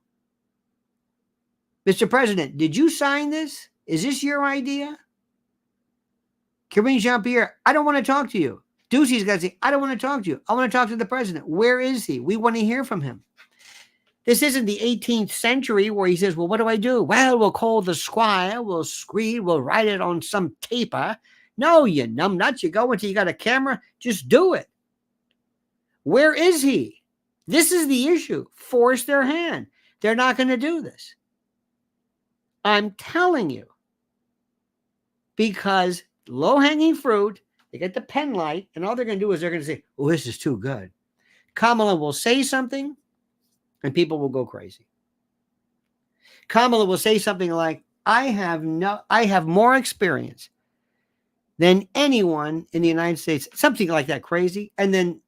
Mr. President, did you sign this? Is this your idea? Karine Jean-Pierre, I don't want to talk to you. Ducey's got to say, I don't want to talk to you. I want to talk to the president. Where is he? We want to hear from him. This isn't the 18th century where he says, well, what do I do? Well, we'll call the squire, we'll screed, we'll write it on some paper. No, you numbnuts. You go until you got a camera. Just do it. Where is he? This is the issue. Force their hand. They're not going to do this. I'm telling you. Because low-hanging fruit, they get the pen light, and all they're going to do is they're going to say, oh, this is too good. Kamala will say something, and people will go crazy. Kamala will say something like, I have more experience than anyone in the United States, something like that crazy. And then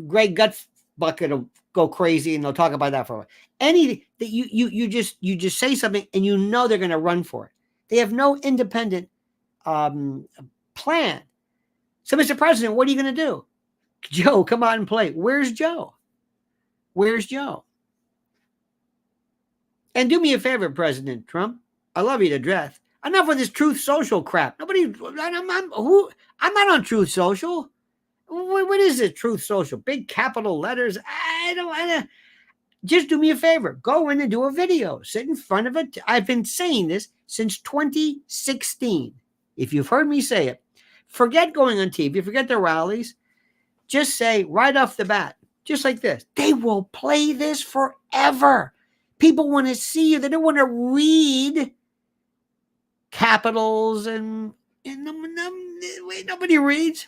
Greg Gutbucket will go crazy, and they'll talk about that for a while. Anything that you just say something, and you know they're going to run for it. They have no independent plan. So, Mr. President, what are you going to do? Joe, come out and play. Where's Joe? Where's Joe? And do me a favor, President Trump. I love you to death. Enough with this Truth Social crap. I'm not on Truth Social. What is it, Truth Social? Big capital letters. Just do me a favor. Go in and do a video. Sit in front of it. I've been saying this since 2016. If you've heard me say it, forget going on TV. Forget the rallies. Just say right off the bat, just like this. They will play this forever. People want to see you. They don't want to read capitals and nobody reads.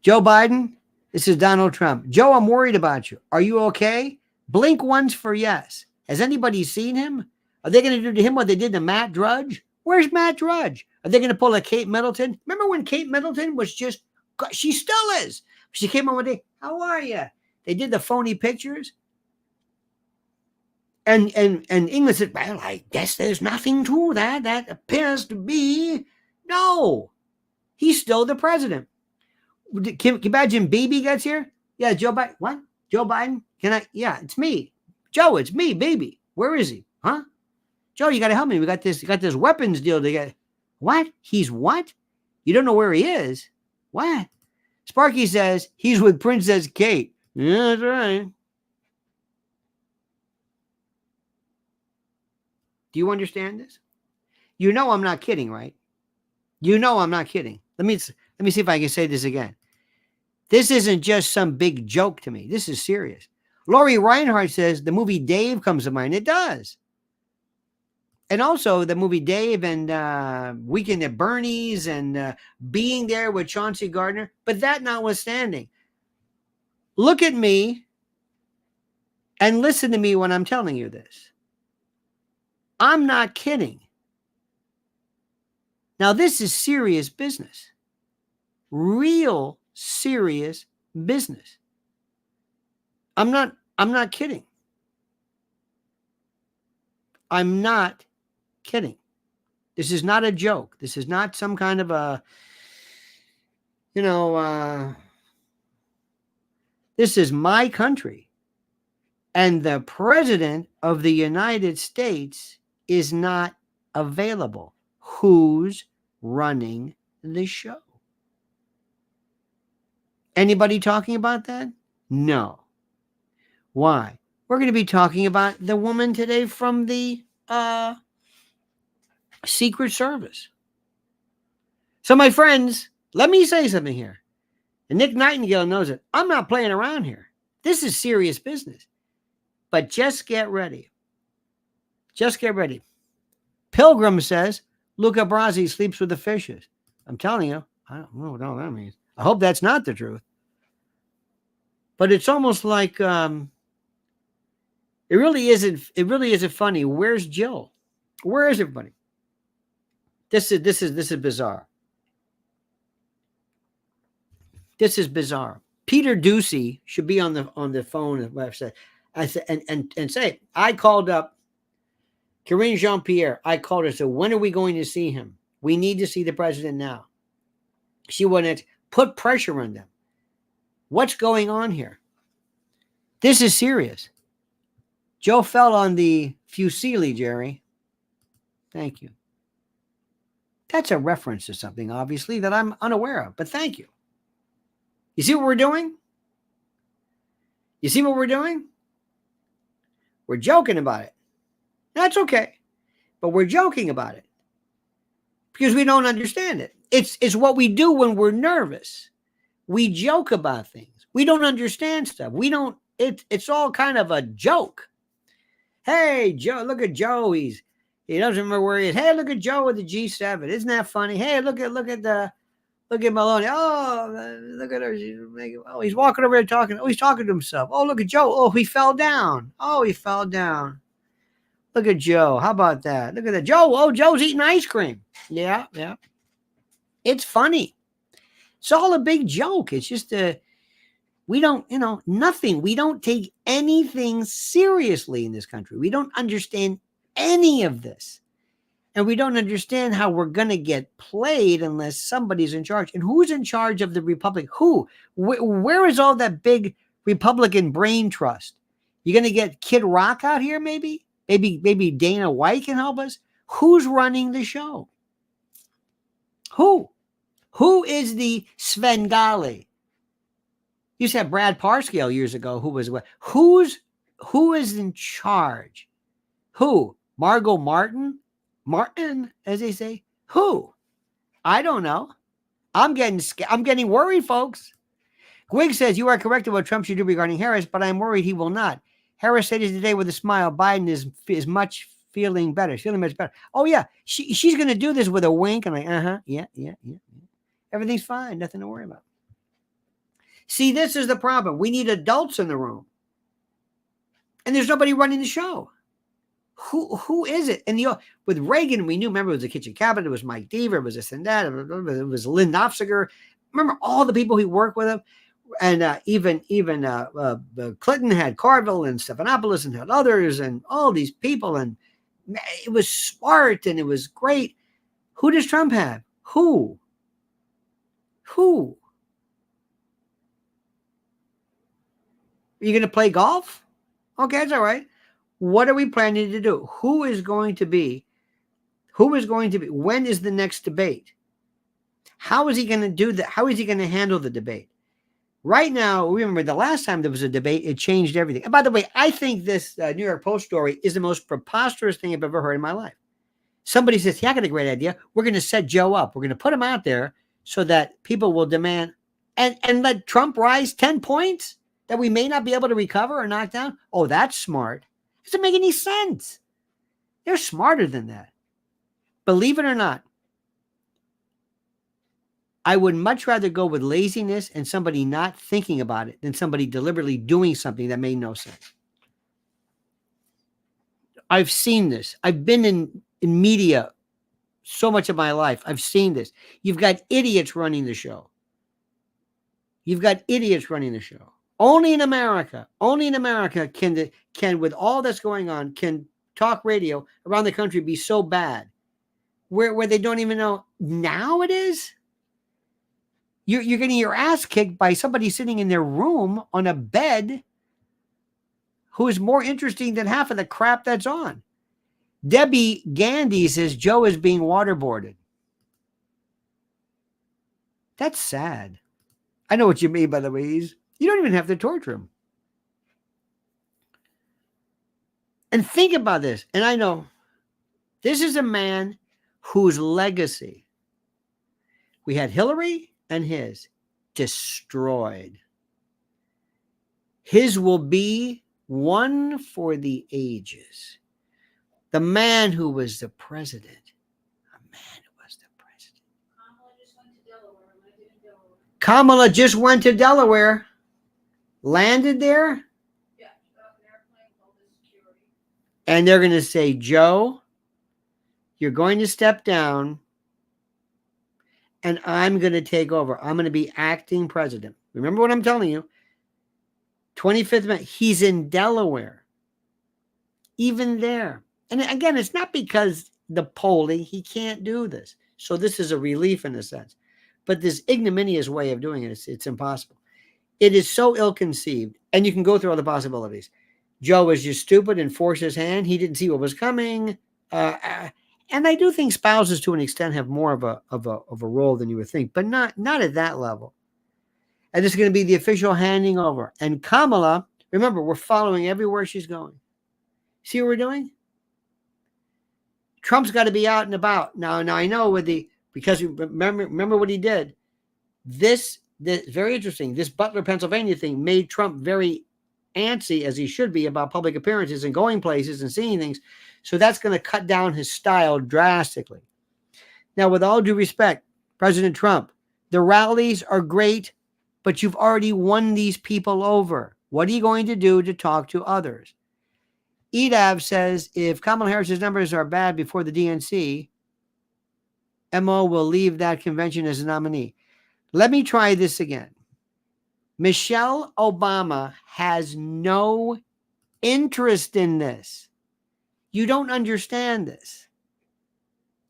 Joe Biden, this is Donald Trump. Joe, I'm worried about you. Are you okay? Blink once for yes. Has anybody seen him? Are they going to do to him what they did to Matt Drudge? Where's Matt Drudge? Are they going to pull a Kate Middleton? Remember when Kate Middleton was just, she still is. She came on one day, how are you? They did the phony pictures. And England said, well, I guess there's nothing to that. That appears to be. No, he's still the president. Can you imagine Baby gets here? Yeah, Joe Biden. What? Joe Biden? Yeah, it's me. Joe, it's me, Baby. Where is he? Huh? Joe, you got to help me. We got this weapons deal to get. What? He's what? You don't know where he is? What? Sparky says he's with Princess Kate. Yeah, that's right. Do you understand this? You know I'm not kidding, right? You know I'm not kidding. Let me see if I can say this again. This isn't just some big joke to me. This is serious. Lori Reinhardt says the movie Dave comes to mind. It does. And also the movie Dave and Weekend at Bernie's and being there with Chauncey Gardner. But that notwithstanding, look at me and listen to me when I'm telling you this. I'm not kidding. Now, this is serious business. Real serious business. I'm not kidding. I'm not kidding. This is not a joke. This is not some kind of a, this is my country. And the president of the United States is not available. Who's running the show? Anybody talking about that? No. Why? We're going to be talking about the woman today from the Secret Service. So, my friends, let me say something here. And Nick Nightingale knows it. I'm not playing around here. This is serious business. But just get ready. Just get ready. Pilgrim says, Luca Brasi sleeps with the fishes. I'm telling you, I don't know what all that means. I hope that's not the truth. But it's almost like it really isn't funny. Where's Jill? Where is everybody? This is bizarre. This is bizarre. Peter Ducey should be on the phone. I said, and say, I called up Karine Jean-Pierre. I called her and said, when are we going to see him? We need to see the president now. She wanted to put pressure on them. What's going on here? This is serious. Joe fell on the Fusili, Jerry. Thank you. That's a reference to something, obviously, that I'm unaware of, but thank you. You see what we're doing? You see what we're doing? We're joking about it. That's okay. But we're joking about it because we don't understand it. It's what we do when we're nervous. We joke about things. We don't understand stuff. It's all kind of a joke. Hey, Joe, look at Joe. He doesn't remember where he is. Hey, look at Joe with the G7. Isn't that funny? Hey, look at Maloney. Oh, look at her. He's walking over there talking. Oh, he's talking to himself. Oh, look at Joe. Oh, he fell down. Oh, he fell down. Look at Joe. How about that? Look at that. Joe. Oh, Joe's eating ice cream. Yeah. It's funny. It's all a big joke. It's just we don't, nothing. We don't take anything seriously in this country. We don't understand any of this. And we don't understand how we're going to get played unless somebody's in charge. And who's in charge of the Republic? Who? Where is all that big Republican brain trust? You going to get Kid Rock out here, maybe? Maybe Dana White can help us? Who's running the show? Who? Who is the Svengali? You said Brad Parscale years ago. Who is in charge? Who? Margot Martin? Martin, as they say. Who? I don't know. I'm getting worried, folks. Gwig says you are correct about what Trump should do regarding Harris, but I'm worried he will not. Harris said today with a smile, Biden is much feeling better. She's feeling much better. Oh yeah, she's going to do this with a wink and like, yeah. Everything's fine. Nothing to worry about. See, this is the problem. We need adults in the room, and there's nobody running the show. Who is it? And with Reagan, we knew. Remember, it was the kitchen cabinet. It was Mike Deaver. It was this and that. It was Lynn Nofziger. Remember all the people he worked with him, and even Clinton had Carville and Stephanopoulos and had others and all these people, and it was smart and it was great. Who does Trump have? Who? Are you going to play golf? Okay, that's all right. What are we planning to do? Who is going to be? When is the next debate? How is he going to do that? How is he going to handle the debate? Right now, remember the last time there was a debate, it changed everything. And by the way, I think this New York Post story is the most preposterous thing I've ever heard in my life. Somebody says, yeah, I got a great idea. We're going to set Joe up. We're going to put him out there so that people will demand and let Trump rise 10 points that we may not be able to recover or knock down. Oh, that's smart. Doesn't make any sense. They're smarter than that. Believe it or not, I would much rather go with laziness and somebody not thinking about it than somebody deliberately doing something that made no sense. I've seen this. I've been in media so much of my life. I've seen this. You've got idiots running the show. Only in America can with all that's going on, can talk radio around the country be so bad where they don't even know. Now it is. You're getting your ass kicked by somebody sitting in their room on a bed who is more interesting than half of the crap that's on. Debbie Gandy says Joe is being waterboarded. That's sad. I know what you mean by the ways. You don't even have to torture him. And think about this. And I know this is a man whose legacy, we had Hillary and his, destroyed. His will be one for the ages. The man who was the president. A man who was the president. Kamala just went to Delaware. Landed there. Yeah, an airplane, all this security. And they're going to say, Joe, you're going to step down and I'm going to take over. I'm going to be acting president. Remember what I'm telling you. 25th Amendment. He's in Delaware. Even there. And again, it's not because the polling, he can't do this. So this is a relief in a sense. But this ignominious way of doing it, it's impossible. It is so ill-conceived. And you can go through all the possibilities. Joe was just stupid and forced his hand. He didn't see what was coming. And I do think spouses, to an extent, have more of a role than you would think, but not at that level. And this is going to be the official handing over. And Kamala, remember, we're following everywhere she's going. See what we're doing? Trump's got to be out and about now. I know because remember what he did. This very interesting. This Butler, Pennsylvania thing made Trump very antsy, as he should be, about public appearances and going places and seeing things. So that's going to cut down his style drastically. Now, with all due respect, President Trump, the rallies are great, but you've already won these people over. What are you going to do to talk to others? Edav says, if Kamala Harris's numbers are bad before the DNC, Mo will leave that convention as a nominee. Let me try this again. Michelle Obama has no interest in this. You don't understand this.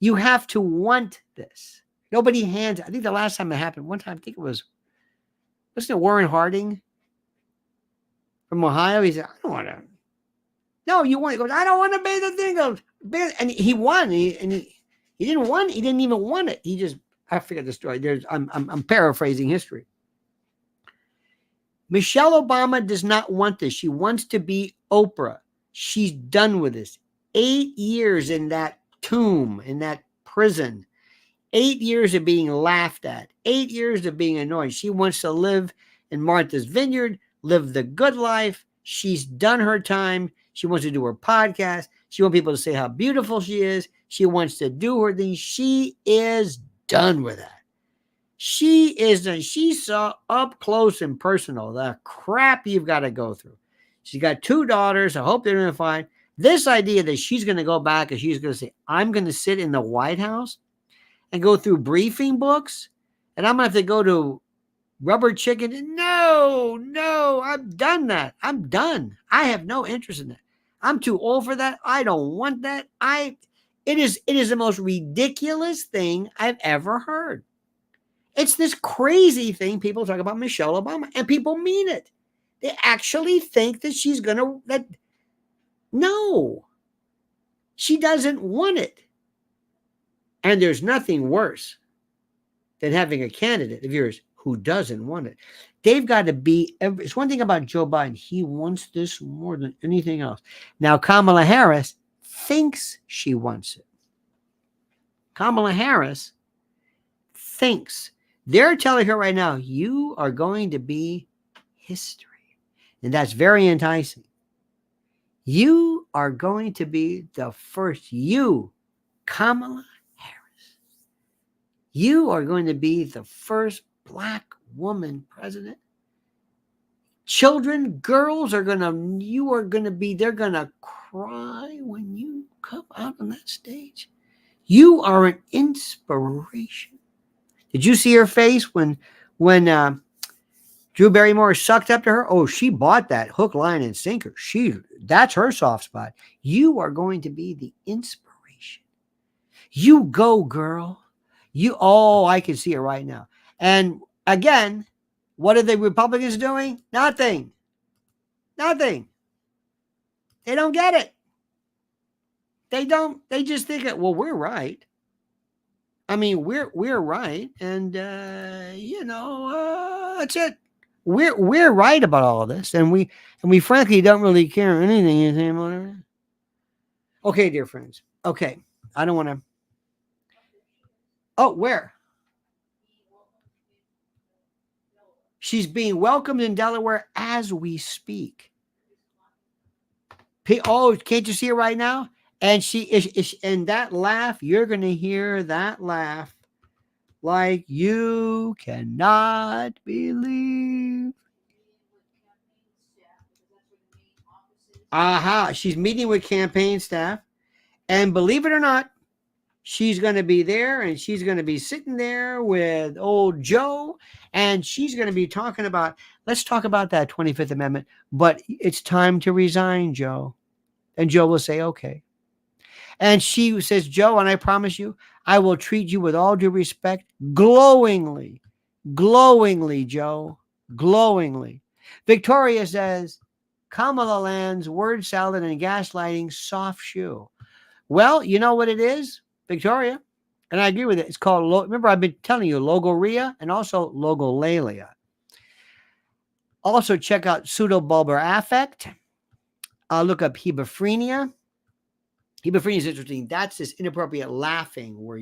You have to want this. Nobody hands. I think the last time it happened, one time, I think it was, wasn't it Warren Harding from Ohio? He said, I don't want to. No, you want. He goes, I don't want to be the thing. And he won. He didn't want. He didn't even want it. He just. I forget the story. I'm paraphrasing history. Michelle Obama does not want this. She wants to be Oprah. She's done with this. 8 years in that tomb, in that prison. 8 years of being laughed at. 8 years of being annoyed. She wants to live in Martha's Vineyard, live the good life. She's done her time. She wants to do her podcast. She wants people to say how beautiful she is. She wants to do her thing. She is done with that. She is done. She saw up close and personal the crap you've got to go through. She's got 2 daughters. I hope they're doing fine. This idea that she's going to go back and she's going to say, I'm going to sit in the White House and go through briefing books and I'm going to have to go to Rubber Chicken. No, I've done that. I'm done. I have no interest in that. I'm too old for that. I don't want that. It is the most ridiculous thing I've ever heard. It's this crazy thing people talk about Michelle Obama, and people mean it. They actually think that she's going to, no, she doesn't want it. And there's nothing worse than having a candidate of yours who doesn't want it. They've got to be, it's one thing about Joe Biden. He wants this more than anything else. Now, Kamala Harris thinks she wants it. Kamala Harris thinks. They're telling her right now, you are going to be history. And that's very enticing. You are going to be the first, Kamala Harris. You are going to be the first Black woman president. Children, girls they're going to cry when you come out on that stage. You are an inspiration. Did you see her face when Drew Barrymore sucked up to her. Oh, she bought that hook, line, and sinker. That's her soft spot. You are going to be the inspiration. You go, girl. I can see it right now. And again, what are the Republicans doing? Nothing. Nothing. They don't get it. They don't. They just think that, well, we're right. I mean, we're right, and that's it. We're right about all of this, and we frankly don't really care anything you say about it. Okay, dear friends. Okay, I don't want to. Oh, where? She's being welcomed in Delaware as we speak. Oh, can't you see it right now? And she is, and that laugh, you're going to hear that laugh like you cannot believe. Aha, she's meeting with campaign staff. And believe it or not, she's going to be there, and she's going to be sitting there with old Joe, and she's going to be talking about, let's talk about that 25th Amendment, but it's time to resign, Joe. And Joe will say, okay. And she says, Joe, and I promise you, I will treat you with all due respect, glowingly, Joe, glowingly. Victoria says, Kamala lands, word salad and gaslighting, soft shoe. Well, you know what it is, Victoria? And I agree with it. It's called, remember, I've been telling you, logoria and also logolalia. Also, check out pseudobulbar affect. Look up hebephrenia. Hebephrenia is interesting. That's this inappropriate laughing where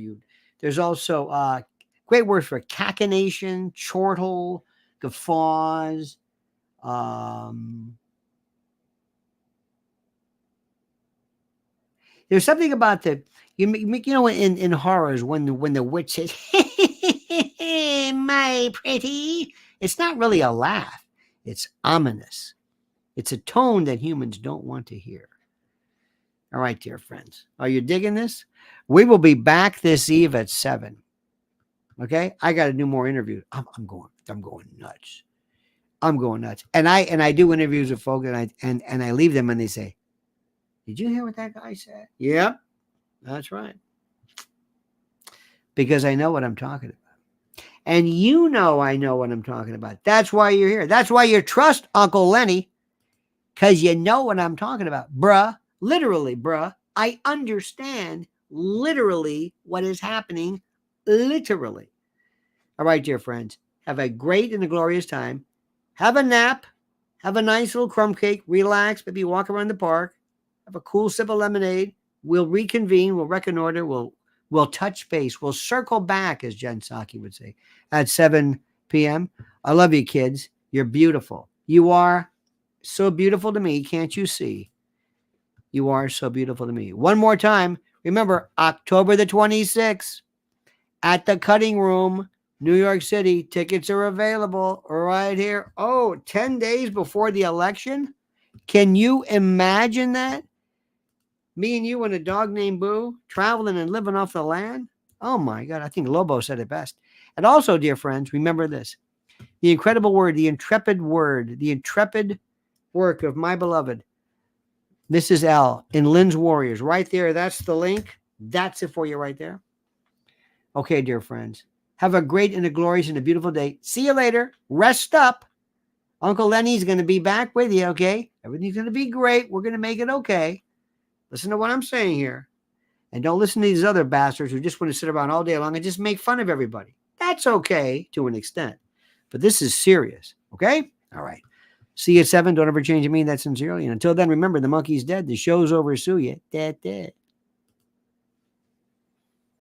there's also great words for cachinnation, chortle, guffaws. There's something about in horrors when the witch says, my pretty, it's not really a laugh. It's ominous. It's a tone that humans don't want to hear. All right, dear friends. Are you digging this? We will be back this eve at 7. Okay? I got to do more interviews. I'm going nuts. I'm going nuts. And I do interviews with folks, and I leave them and they say, did you hear what that guy said? Yep. That's right. Because I know what I'm talking about. And I know what I'm talking about. That's why you're here. That's why you trust Uncle Lenny. Because you know what I'm talking about. Bruh. Literally, bruh, I understand literally what is happening, literally. All right, dear friends, have a great and a glorious time. Have a nap. Have a nice little crumb cake. Relax. Maybe walk around the park. Have a cool sip of lemonade. We'll reconvene. We'll reconnoiter. We'll touch base. We'll circle back, as Jen Psaki would say, at 7 p.m. I love you, kids. You're beautiful. You are so beautiful to me. Can't you see? You are so beautiful to me. One more time. Remember, October the 26th at the Cutting Room, New York City. Tickets are available right here. 10 days before the election. Can you imagine that? Me and you and a dog named Boo traveling and living off the land. Oh my God. I think Lobo said it best. And also, dear friends, remember this. The incredible word, the intrepid work of my beloved Mrs. L in Lynn's Warriors. Right there. That's the link. That's it for you right there. Okay, dear friends. Have a great and a glorious and a beautiful day. See you later. Rest up. Uncle Lenny's going to be back with you, okay? Everything's going to be great. We're going to make it okay. Listen to what I'm saying here. And don't listen to these other bastards who just want to sit around all day long and just make fun of everybody. That's okay to an extent. But this is serious, okay? All right. See you at 7. Don't ever change me. That's sincerely. And until then, remember, the monkey's dead. The show's over. Sue you. Dead.